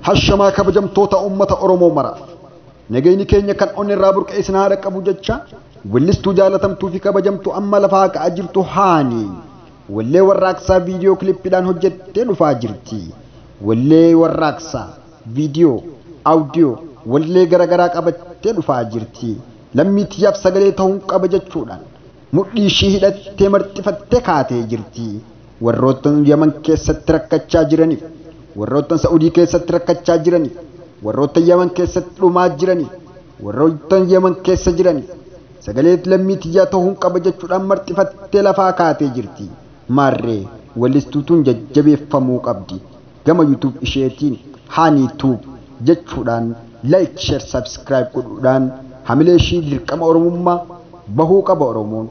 Hashamaa kabajamtoota uummata Oromoo mara. Nagayni keenya kan onni irraa burqee isin haadha qabu jecha weellistuu jaalatamtuu fi kabajamtuu amma lafaa ka'aa jirtu Haanii wallee warraaqsaa viidiyoo kilippiidhaan hojjettee dhufaa jirti. Wallee warraaqsaa viidiyoo audio wallee garagaraa qabattee dhufaa jirti. Lammiitiyyaaf sagalee ta'uun qaba jechuudhaan mudhii ishii hidhattee marxifattee kaatee jirti. Warroottan Yaman keessatti rakkachaa jiraniif, warroottan Saa'udii keessatti rakkachaa jiraniif, warroottan Yaman keessatti dhumaa jiraniif, warroottan Yaman keessa jiraniif sagalee lammiitiyyaa ta'uun qaba jechuudhaan marxifattee lafaa kaatee jirti. Maarree weellistuutuun jajjabeeffamuu qabdi. Gama YouTube isheetiin Haanii Tuub jechuudhaan like, share, subscribe godhuudhaan hamilee ishii dirqama Oromummaa bahuu qaba Oromoon.